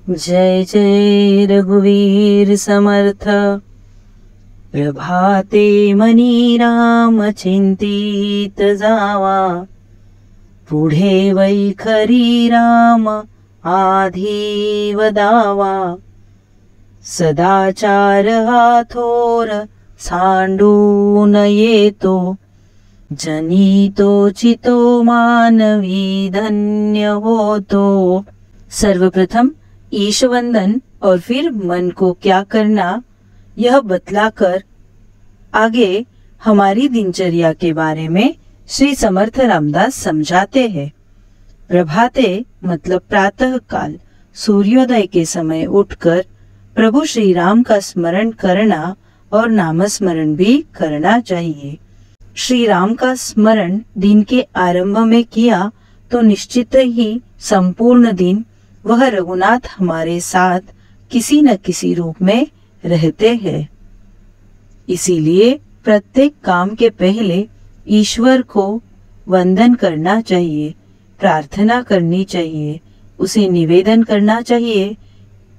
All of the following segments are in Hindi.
जय जय रघुवीर समर्थ। प्रभाते मनी राम चिंतित जावा, पुढे वैखरी राम आधी वदावा। सदाचार हा थोर सांडून येतो, जनी तोचितो मानवी धन्य होतो। सर्वप्रथम ईशवंदन और फिर मन को क्या करना, यह बतलाकर आगे हमारी दिनचर्या के बारे में श्री समर्थ रामदास समझाते हैं। प्रभाते मतलब प्रातः काल सूर्योदय के समय उठकर प्रभु श्री राम का स्मरण करना और नामस्मरण भी करना चाहिए। श्री राम का स्मरण दिन के आरंभ में किया तो निश्चित ही संपूर्ण दिन वह रघुनाथ हमारे साथ किसी न किसी रूप में रहते हैं। इसीलिए प्रत्येक काम के पहले ईश्वर को वंदन करना चाहिए, प्रार्थना करनी चाहिए, उसे निवेदन करना चाहिए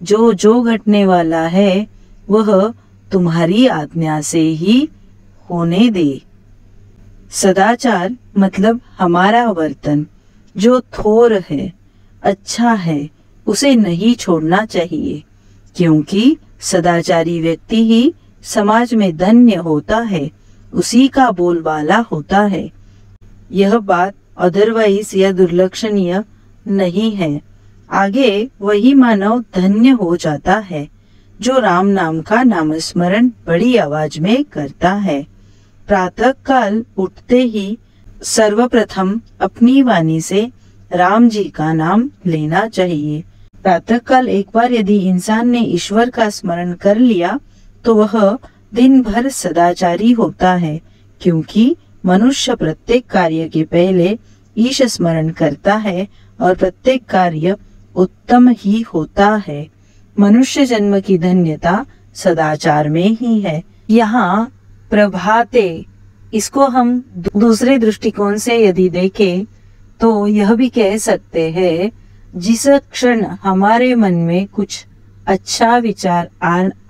जो जो घटने वाला है वह तुम्हारी आज्ञा से ही होने दे। सदाचार मतलब हमारा वर्तन जो थोर है, अच्छा है, उसे नहीं छोड़ना चाहिए, क्योंकि सदाचारी व्यक्ति ही समाज में धन्य होता है, उसी का बोलबाला होता है। यह बात अदरवाइज या दुर्लक्षणीय नहीं है। आगे वही मानव धन्य हो जाता है जो राम नाम का नामस्मरण बड़ी आवाज में करता है। प्रातः काल उठते ही सर्वप्रथम अपनी वाणी से राम जी का नाम लेना चाहिए। प्रातः काल एक बार यदि इंसान ने ईश्वर का स्मरण कर लिया तो वह दिन भर सदाचारी होता है, क्योंकि मनुष्य प्रत्येक कार्य के पहले ईश स्मरण करता है और प्रत्येक कार्य उत्तम ही होता है। मनुष्य जन्म की धन्यता सदाचार में ही है। यहाँ प्रभाते, इसको हम दूसरे दृष्टिकोण से यदि देखें तो यह भी कह सकते हैं, जिस क्षण हमारे मन में कुछ अच्छा विचार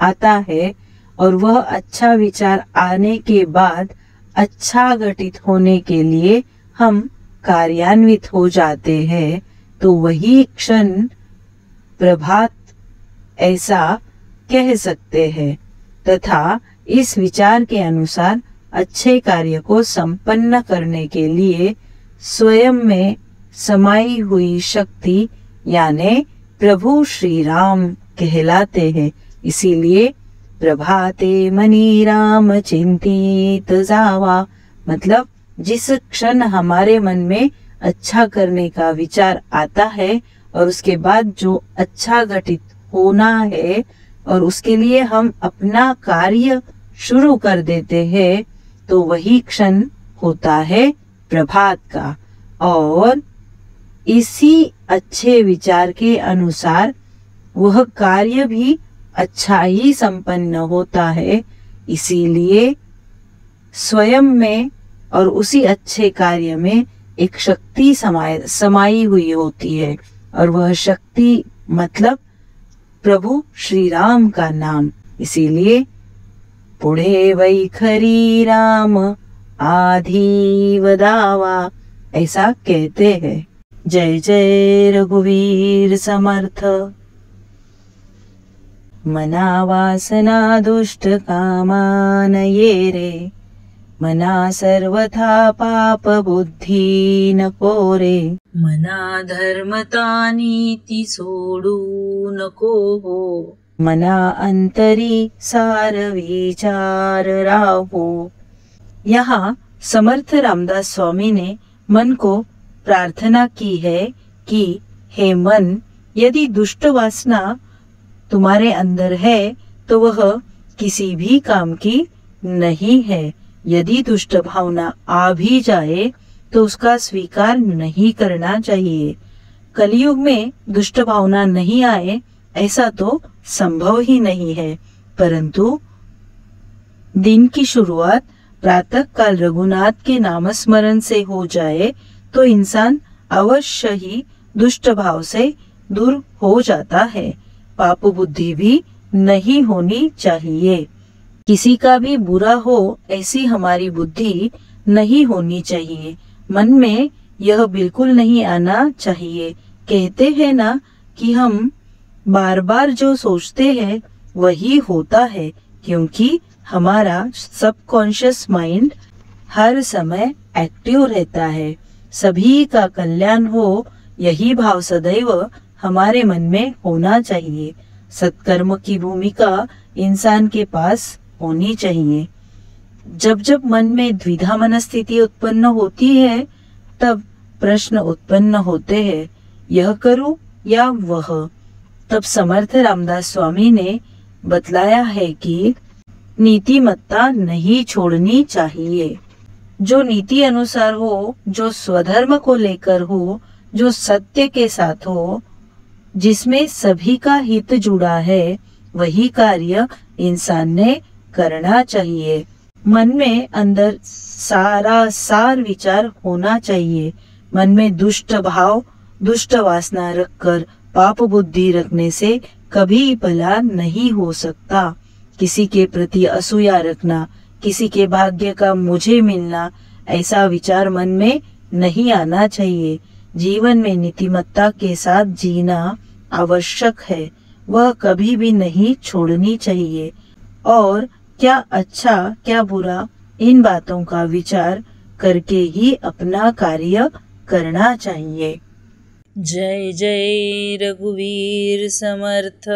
आता है और वह अच्छा विचार आने के बाद अच्छा घटित होने के लिए हम कार्यान्वित हो जाते हैं, तो वही क्षण प्रभात ऐसा कह सकते हैं। तथा इस विचार के अनुसार अच्छे कार्य को संपन्न करने के लिए स्वयं में समाई हुई शक्ति यानी प्रभु श्री राम कहलाते हैं। इसीलिए प्रभाते मनी राम चिंतित जावा, मतलब जिस क्षण हमारे मन में अच्छा करने का विचार आता है और उसके बाद जो अच्छा घटित होना है और उसके लिए हम अपना कार्य शुरू कर देते हैं, तो वही क्षण होता है प्रभात का। और इसी अच्छे विचार के अनुसार वह कार्य भी अच्छा ही संपन्न होता है। इसीलिए स्वयं में और उसी अच्छे कार्य में एक शक्ति समाई हुई होती है, और वह शक्ति मतलब प्रभु श्री राम का नाम। इसीलिए पुढे वैखरी राम आधी वदावा, ऐसा कहते हैं। जय जय रघुवीर समर्थ। मना वासना दुष्ट कामान ये रे, मना सर्वथा पाप बुद्धी नको रे। मना धर्मता नीती सोडू नको हो, मना अंतरी सार विचार राहो। यहाँ समर्थ रामदास स्वामी ने मन को प्रार्थना की है कि हे मन, यदि दुष्ट वासना तुम्हारे अंदर है तो वह किसी भी काम की नहीं है। यदि दुष्ट भावना आ भी जाए तो उसका स्वीकार नहीं करना चाहिए। कलयुग में दुष्ट भावना नहीं आए ऐसा तो संभव ही नहीं है, परंतु दिन की शुरुआत प्रातः काल रघुनाथ के नामस्मरण से हो जाए तो इंसान अवश्य ही दुष्ट भाव से दूर हो जाता है। पाप बुद्धि भी नहीं होनी चाहिए। किसी का भी बुरा हो ऐसी हमारी बुद्धि नहीं होनी चाहिए। मन में यह बिल्कुल नहीं आना चाहिए। कहते हैं ना कि हम बार बार जो सोचते हैं वही होता है, क्योंकि हमारा सबकॉन्शियस माइंड हर समय एक्टिव रहता है। सभी का कल्याण हो, यही भाव सदैव हमारे मन में होना चाहिए। सत्कर्म की भूमिका इंसान के पास होनी चाहिए। जब जब मन में द्विधा मनस्थिति उत्पन्न होती है, तब प्रश्न उत्पन्न होते हैं, यह करूं या वह। तब समर्थ रामदास स्वामी ने बतलाया है कि नीतिमत्ता नहीं छोड़नी चाहिए। जो नीति अनुसार हो, जो स्वधर्म को लेकर हो, जो सत्य के साथ हो, जिसमें सभी का हित जुड़ा है, वही कार्य इंसान ने करना चाहिए। मन में अंदर सारा सार विचार होना चाहिए। मन में दुष्ट भाव, दुष्ट वासना रखकर पाप बुद्धि रखने से कभी भला नहीं हो सकता। किसी के प्रति असूया रखना, किसी के भाग्य का मुझे मिलना, ऐसा विचार मन में नहीं आना चाहिए। जीवन में नीतिमत्ता के साथ जीना आवश्यक है, वह कभी भी नहीं छोड़नी चाहिए। और क्या अच्छा क्या बुरा, इन बातों का विचार करके ही अपना कार्य करना चाहिए। जय जय रघुवीर समर्थ।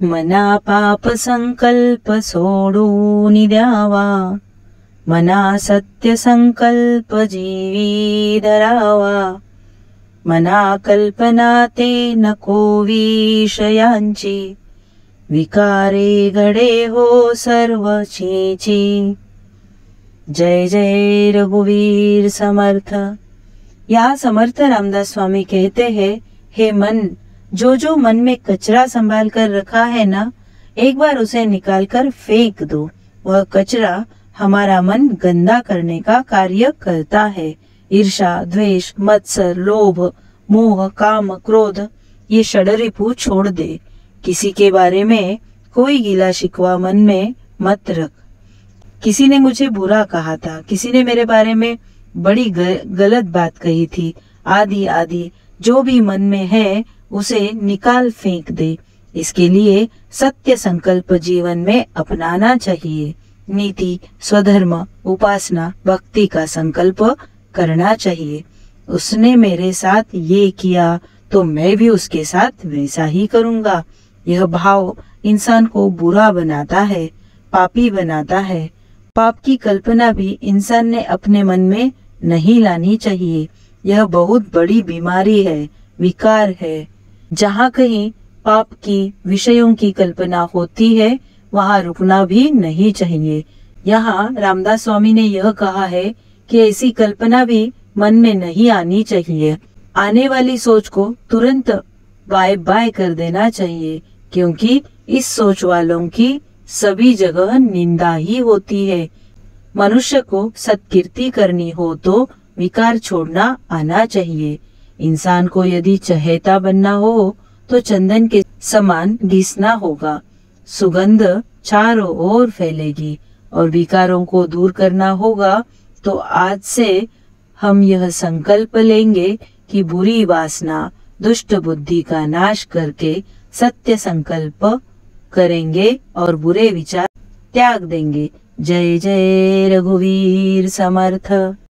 मना पाप संकल्प सोडून द्यावा, मना सत्य संकल्प जीवी धरावा। मना कल्पना ते नको विषयांची, विकारे घडे हो सर्व छीची। जय जय रघुवीर समर्थ। यहाँ समर्थ रामदास स्वामी कहते हैं, हे मन, जो मन में कचरा संभाल कर रखा है ना, एक बार उसे निकाल कर फेंक दो। वह कचरा हमारा मन गंदा करने का कार्य करता है। ईर्षा, द्वेष, मत्सर, लोभ, मोह, काम, क्रोध, ये षडरिपु छोड़ दे। किसी के बारे में कोई गिला शिकवा मन में मत रख। किसी ने मुझे बुरा कहा था, किसी ने मेरे बारे में बड़ी गलत बात कही थी, आदि आदि जो भी मन में है उसे निकाल फेंक दे। इसके लिए सत्य संकल्प जीवन में अपनाना चाहिए। नीति, स्वधर्म, उपासना, भक्ति का संकल्प करना चाहिए। उसने मेरे साथ ये किया तो मैं भी उसके साथ वैसा ही करूंगा। यह भाव इंसान को बुरा बनाता है, पापी बनाता है। पाप की कल्पना भी इंसान ने अपने मन में नहीं लानी चाहिए। यह बहुत बड़ी बीमारी है, विकार है। जहाँ कहीं पाप की, विषयों की कल्पना होती है, वहाँ रुकना भी नहीं चाहिए। यहाँ रामदास स्वामी ने यह कहा है कि ऐसी कल्पना भी मन में नहीं आनी चाहिए। आने वाली सोच को तुरंत बाय बाय कर देना चाहिए, क्योंकि इस सोच वालों की सभी जगह निंदा ही होती है। मनुष्य को सत्कीर्ति करनी हो तो विकार छोड़ना आना चाहिए। इंसान को यदि चहेता बनना हो तो चंदन के समान घिसना होगा। सुगंध चारों ओर फैलेगी। और विकारों को दूर करना होगा तो आज से हम यह संकल्प लेंगे कि बुरी वासना, दुष्ट बुद्धि का नाश करके सत्य संकल्प करेंगे और बुरे विचार त्याग देंगे। जय जय रघुवीर समर्थ।